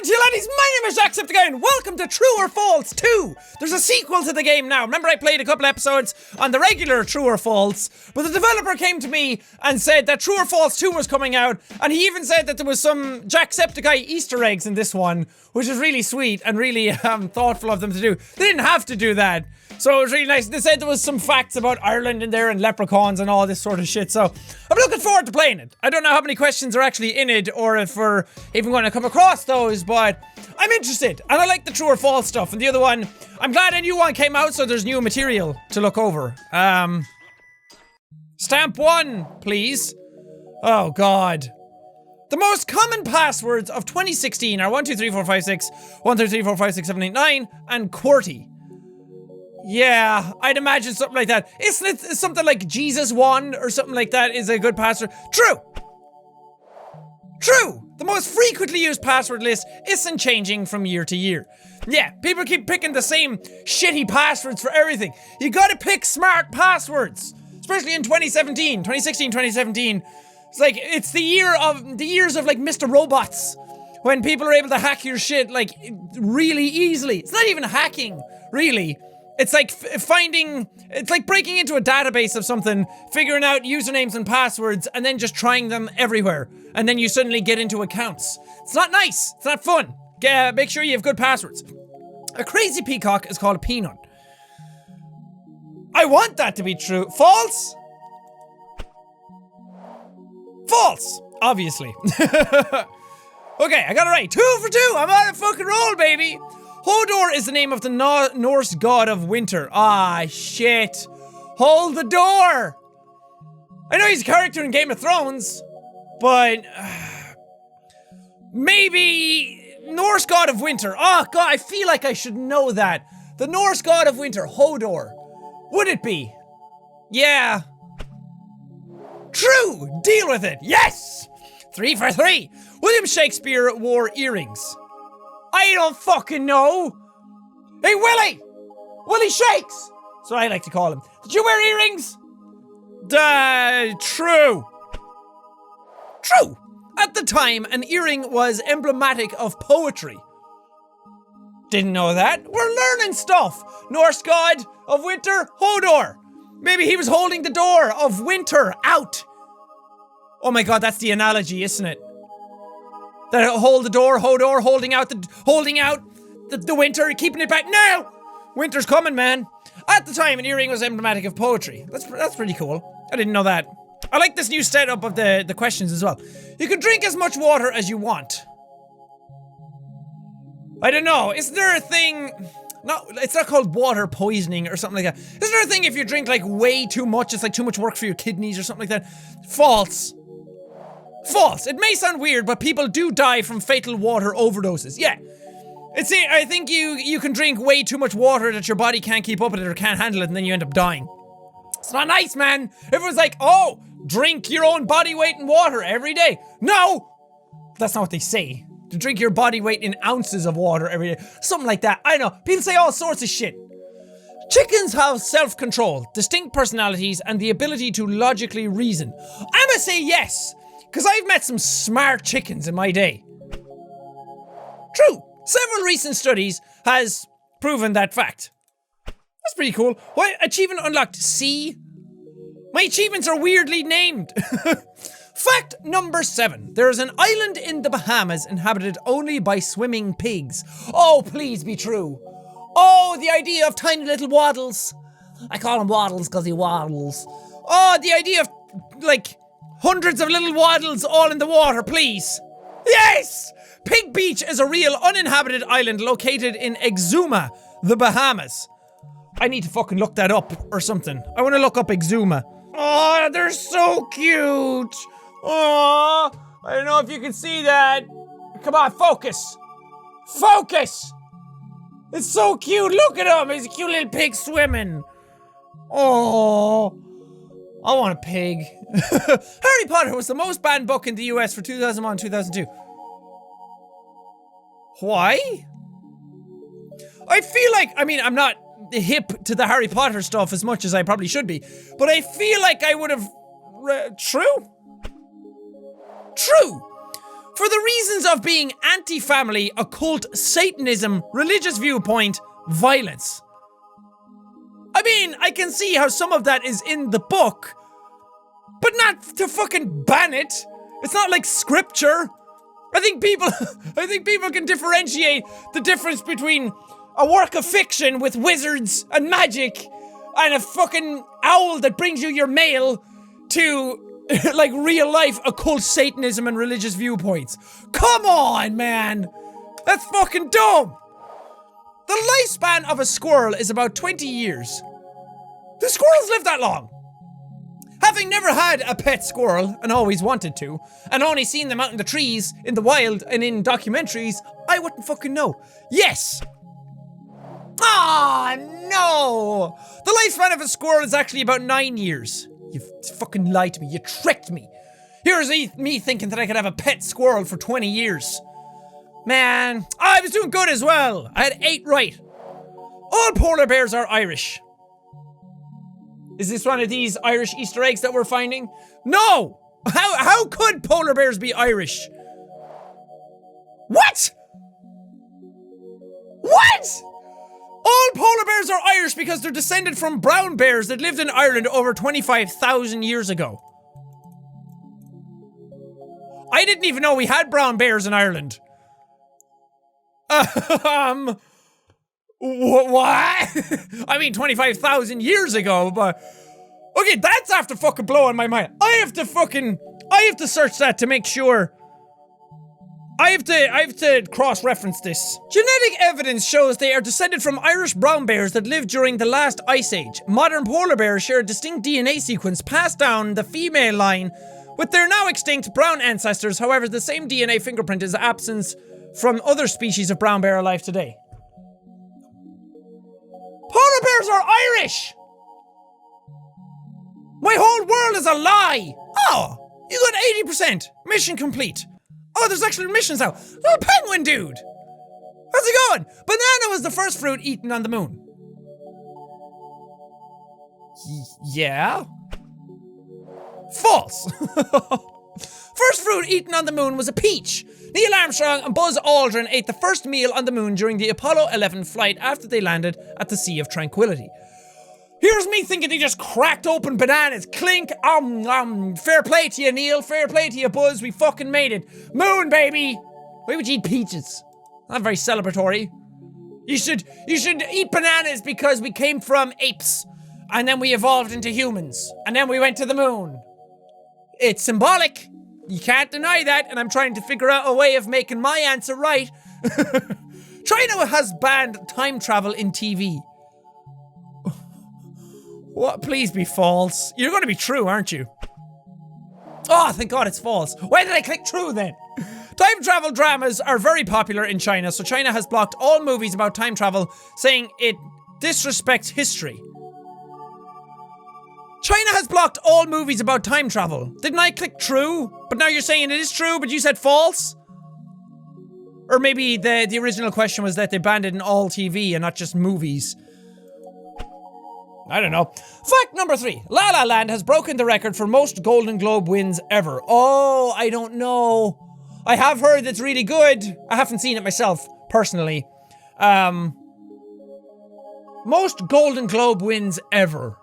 Laddies, my name is Jacksepticeye and welcome to True or False 2! There's a sequel to the game now. Remember I played a couple episodes on the regular True or False, but the developer came to me and said that True or False 2 was coming out, and he even said that there was some Jacksepticeye Easter eggs in this one, which is really sweet and really thoughtful of them to do. They didn't have to do that, so it was really nice. They said there was some facts about Ireland in there and leprechauns and all this sort of shit, so I'm looking forward to playing it. I don't know how many questions are actually in it or if we're even going to come across those, but I'm interested, and I like the True or False stuff. And the other one, I'm glad a new one came out, so there's new material to look over. Stamp 1, please. Oh god. The most common passwords of 2016 are 123456, 12345678 and QWERTY. Yeah, I'd imagine something like that. Isn't it something like Jesus1 or something like that is a good password? True! True! The most frequently used password list isn't changing from year to year. Yeah, people keep picking the same shitty passwords for everything. You gotta pick smart passwords. Especially in 2016, 2017. It's like, it's the years of like Mr. Robots. When people are able to hack your shit like really easily. It's not even hacking, really. It's like it's like breaking into a database of something, figuring out usernames and passwords, and then just trying them everywhere. And then you suddenly get into accounts. It's not nice. It's not fun. Make sure you have good passwords. A crazy peacock is called a peanut. I want that to be true. False? False, obviously. Okay, I got it right. 2 for 2. I'm on a fucking roll, baby. Hodor is the name of the Norse god of winter. Ah, shit. Hold the door! I know he's a character in Game of Thrones, but... maybe... Norse god of winter. Oh, god, I feel like I should know that. The Norse god of winter, Hodor. Would it be? Yeah. True! Deal with it! Yes! 3 for 3. William Shakespeare wore earrings. I don't fucking know! Hey, Willie! Willie Shakes! That's what I like to call him. Did you wear earrings? True. True! At the time, an earring was emblematic of poetry. Didn't know that. We're learning stuff! Norse god of winter, Hodor! Maybe he was holding the door of winter out. Oh my god, that's the analogy, isn't it? That hold the door, Hodor, holding out the winter, keeping it back. No! Winter's coming, man. At the time, an earring was emblematic of poetry. That's pretty cool. I didn't know that. I like this new setup of the questions as well. You can drink as much water as you want. I don't know. Is there a thing... No, it's not called water poisoning or something like that. Is there a thing if you drink like way too much, it's like too much work for your kidneys or something like that? False. False. It may sound weird, but people do die from fatal water overdoses. Yeah. I think you can drink way too much water that your body can't keep up with it or can't handle it, and then you end up dying. It's not nice, man. Everyone's like, oh, drink your own body weight in water every day. No! That's not what they say. To drink your body weight in ounces of water every day. Something like that. I don't know. People say all sorts of shit. Chickens have self-control, distinct personalities, and the ability to logically reason. I'm gonna say yes, because I've met some smart chickens in my day. True. Several recent studies has proven that fact. That's pretty cool. Why? Achievement unlocked. C? My achievements are weirdly named. Fact number 7. There is an island in the Bahamas inhabited only by swimming pigs. Oh, please be true. Oh, the idea of tiny little waddles. I call him waddles because he waddles. Oh, the idea of, like, hundreds of little waddles all in the water, please. Yes! Pig Beach is a real uninhabited island located in Exuma, the Bahamas. I need to fucking look that up or something. I want to look up Exuma. Oh, they're so cute. Oh, I don't know if you can see that. Come on, focus. Focus! It's so cute. Look at him. He's a cute little pig swimming. Oh, I want a pig. Harry Potter was the most banned book in the US for 2001 2002. Why? I feel like, I mean, I'm not hip to the Harry Potter stuff as much as I probably should be, but I feel like I would have... True? True! For the reasons of being anti-family, occult, Satanism, religious viewpoint, violence. I mean, I can see how some of that is in the book, but not to fucking ban it. It's not like scripture. I think people can differentiate the difference between a work of fiction with wizards and magic and a fucking owl that brings you your mail to like real life occult Satanism and religious viewpoints. Come on, man. That's fucking dumb. The lifespan of a squirrel is about 20 years. Do squirrels live that long? Having never had a pet squirrel, and always wanted to, and only seen them out in the trees, in the wild, and in documentaries, I wouldn't fucking know. Yes! Ah, no! The lifespan of a squirrel is actually about 9 years. You fucking lied to me. You tricked me. Here's me thinking that I could have a pet squirrel for 20 years. Man, I was doing good as well. I had 8 right. All polar bears are Irish. Is this one of these Irish Easter eggs that we're finding? No! How could polar bears be Irish? What? What? All polar bears are Irish because they're descended from brown bears that lived in Ireland over 25,000 years ago. I didn't even know we had brown bears in Ireland. What? I mean 25,000 years ago, but okay, that's after fucking blowing my mind. I have to search that to make sure. I have to cross-reference this. Genetic evidence shows they are descended from Irish brown bears that lived during the last ice age. Modern polar bears share a distinct DNA sequence passed down the female line with their now extinct brown ancestors. However, the same DNA fingerprint is absent from other species of brown bear alive today. Polar bears are Irish! My whole world is a lie! Oh, you got 80%. Mission complete. Oh, there's actually missions now. Little penguin dude! How's it going? Banana was the first fruit eaten on the moon. Yeah? False. First fruit eaten on the moon was a peach. Neil Armstrong and Buzz Aldrin ate the first meal on the moon during the Apollo 11 flight after they landed at the Sea of Tranquility. Here's me thinking they just cracked open bananas. Clink, fair play to you, Neil. Fair play to you, Buzz. We fucking made it. Moon, baby. Why would you eat peaches? Not very celebratory. You should eat bananas because we came from apes. And then we evolved into humans. And then we went to the moon. It's symbolic. You can't deny that, and I'm trying to figure out a way of making my answer right. China has banned time travel in TV. What? Please be false. You're going to be true, aren't you? Oh, thank God it's false. Why did I click true then? Time travel dramas are very popular in China, so China has blocked all movies about time travel, saying it disrespects history. China has blocked all movies about time travel. Didn't I click true? But now you're saying it is true, but you said false? Or maybe the original question was that they banned it in all TV and not just movies. I don't know. Fact number 3. La La Land has broken the record for most Golden Globe wins ever. Oh, I don't know. I have heard it's really good. I haven't seen it myself, personally. Most Golden Globe wins ever.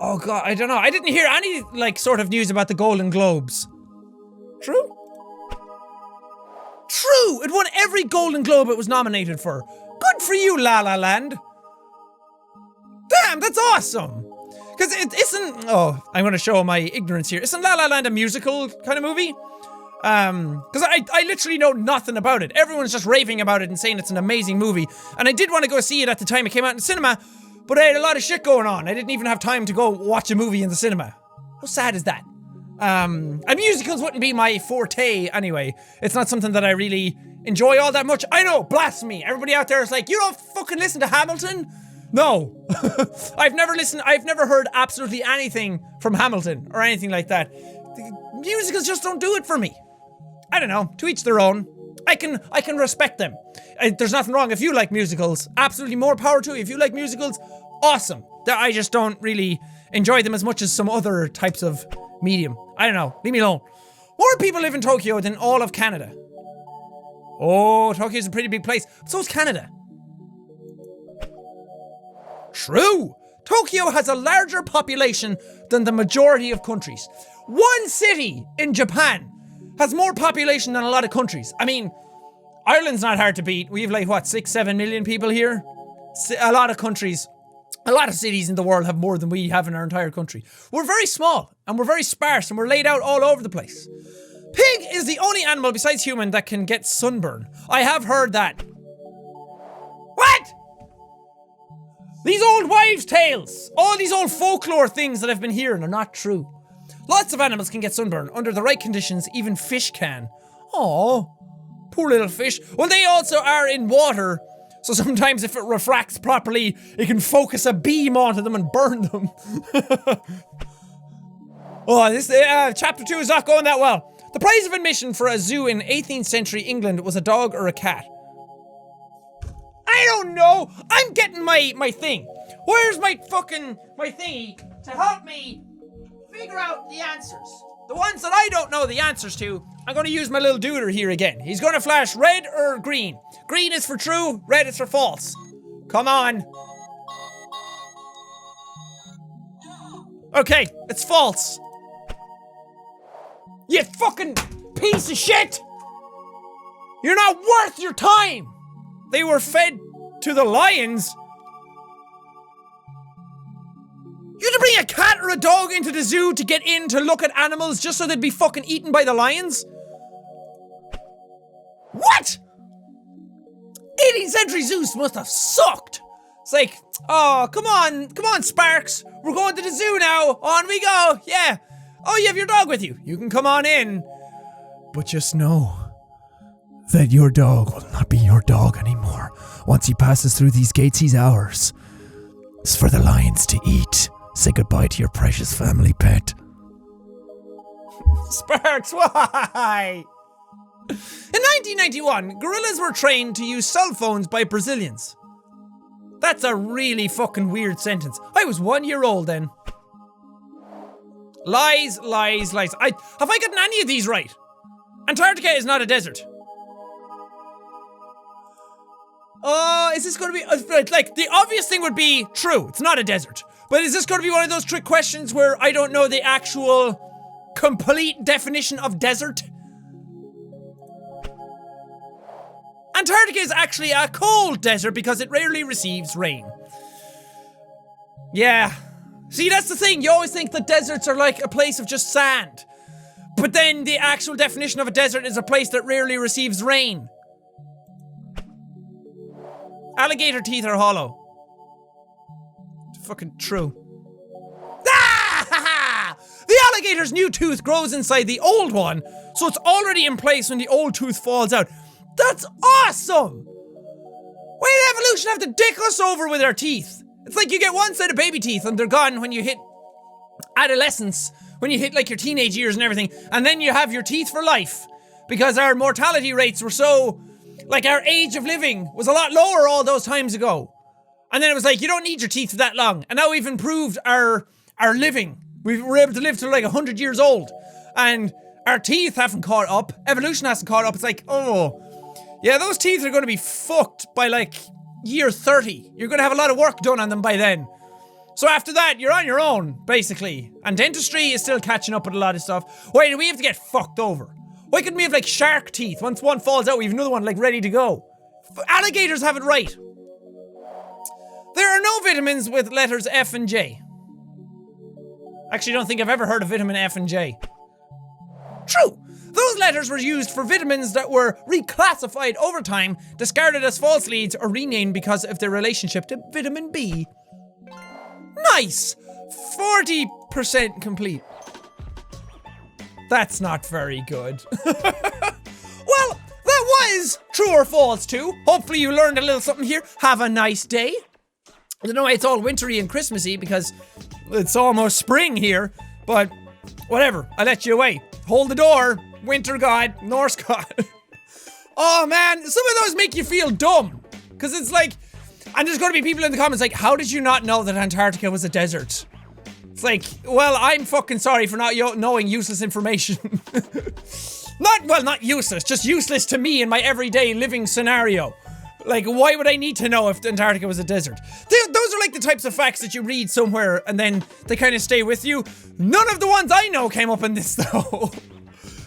Oh God, I don't know. I didn't hear any, like, sort of news about the Golden Globes. True? True! It won every Golden Globe it was nominated for. Good for you, La La Land. Damn, that's awesome! Because it isn't... Oh, I'm gonna show my ignorance here. Isn't La La Land a musical kind of movie? Because I literally know nothing about it. Everyone's just raving about it and saying it's an amazing movie. And I did want to go see it at the time it came out in the cinema, but I had a lot of shit going on. I didn't even have time to go watch a movie in the cinema. How sad is that? And musicals wouldn't be my forte anyway. It's not something that I really enjoy all that much. I know, blasphemy. Everybody out there is like, you don't fucking listen to Hamilton? No. I've never heard absolutely anything from Hamilton or anything like that. The musicals just don't do it for me. I don't know, to each their own. I can respect them. There's nothing wrong if you like musicals. Absolutely more power to you. If you like musicals, awesome. I just don't really enjoy them as much as some other types of medium. I don't know. Leave me alone. More people live in Tokyo than all of Canada. Oh, Tokyo's a pretty big place. So is Canada. True. Tokyo has a larger population than the majority of countries. One city in Japan has more population than a lot of countries. I mean, Ireland's not hard to beat. We have like, what, 6-7 million people here? A lot of countries, a lot of cities in the world have more than we have in our entire country. We're very small, and we're very sparse, and we're laid out all over the place. Pig is the only animal besides human that can get sunburn. I have heard that. What? These old wives' tales, all these old folklore things that I've been hearing are not true. Lots of animals can get sunburn. Under the right conditions, even fish can. Aww, poor little fish. Well, they also are in water, so sometimes if it refracts properly, it can focus a beam onto them and burn them. Oh, this chapter 2 is not going that well. The price of admission for a zoo in 18th century England was a dog or a cat. I don't know. I'm getting my thing. Where's my thingy to help me figure out the answers? The ones that I don't know the answers to, I'm going to use my little duder here again. He's going to flash red or green. Green is for true, red is for false. Come on. Okay, it's false. You fucking piece of shit! You're not worth your time! They were fed to the lions. You had to bring a cat or a dog into the zoo to get in to look at animals just so they'd be fucking eaten by the lions? What? 18th century zoos must have sucked. It's like, oh, come on, Sparks. We're going to the zoo now. On we go. Yeah. Oh, you have your dog with you. You can come on in. But just know that your dog will not be your dog anymore. Once he passes through these gates, he's ours. It's for the lions to eat. Say goodbye to your precious family pet. Sparks, why? In 1991, gorillas were trained to use cell phones by Brazilians. That's a really fucking weird sentence. I was 1 year old then. Lies, lies, lies. Have I gotten any of these right? Antarctica is not a desert. Is this going to be, like, the obvious thing would be true. It's not a desert. But is this going to be one of those trick questions where I don't know the actual complete definition of desert? Antarctica is actually a cold desert because it rarely receives rain. Yeah. See, that's the thing. You always think that deserts are like a place of just sand. But then the actual definition of a desert is a place that rarely receives rain. Alligator teeth are hollow. It's fucking true. Ah! The alligator's new tooth grows inside the old one, so it's already in place when the old tooth falls out. That's awesome! Why did evolution have to dick us over with our teeth? It's like you get one set of baby teeth and they're gone when you hit adolescence, when you hit like your teenage years and everything, and then you have your teeth for life. Because our mortality rates were so, like our age of living was a lot lower all those times ago. And then it was like, you don't need your teeth for that long. And now we've improved our living. We're able to live to like 100 years old. And our teeth haven't caught up. Evolution hasn't caught up. It's like, oh, yeah, those teeth are going to be fucked by like year 30. You're going to have a lot of work done on them by then. So after that, you're on your own, basically. And dentistry is still catching up with a lot of stuff. Why do we have to get fucked over? Why couldn't we have like shark teeth? Once one falls out, we have another one like ready to go. Alligators have it right. There are no vitamins with letters F and J. Actually, I don't think I've ever heard of vitamin F and J. True. Those letters were used for vitamins that were reclassified over time, discarded as false leads, or renamed because of their relationship to vitamin B. Nice! 40% complete. That's not very good. Well, that was true or false too. Hopefully you learned a little something here. Have a nice day. I don't know why it's all wintry and Christmassy because it's almost spring here, but whatever, I let you away. Hold the door, winter god, Norse god. Oh man, some of those make you feel dumb. Cause it's like, and there's gonna be people in the comments like, how did you not know that Antarctica was a desert? like, well, I'm fucking sorry for not knowing useless information. Not useless, just useless to me in my everyday living scenario. Like, why would I need to know if Antarctica was a desert? Those are like the types of facts that you read somewhere and then they kind of stay with you. None of the ones I know came up in this, though.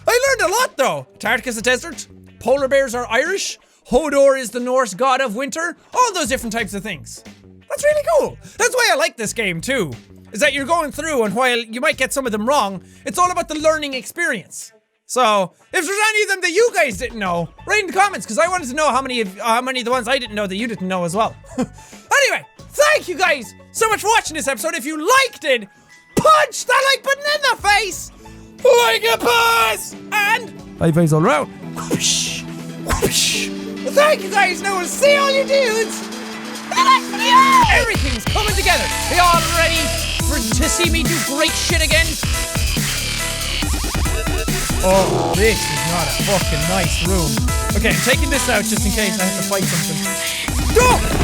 I learned a lot, though. Antarctica's a desert. Polar bears are Irish. Hodor is the Norse god of winter. All those different types of things. That's really cool. That's why I like this game, too. Is that you're going through, and while you might get some of them wrong, it's all about the learning experience. So, if there's any of them that you guys didn't know, write in the comments, because I wanted to know how many of the ones I didn't know that you didn't know as well. Anyway, thank you guys so much for watching this episode. If you liked it, punch that like button in the face! Like a boss! And high fives all around. Whoosh, whoosh. Well, thank you guys, and I will see all you dudes in the next video! Everything's coming together. Are you all ready to see me do great shit again? Oh, this is not a fucking nice room. Okay, I'm taking this out just in case I have to fight something. Go!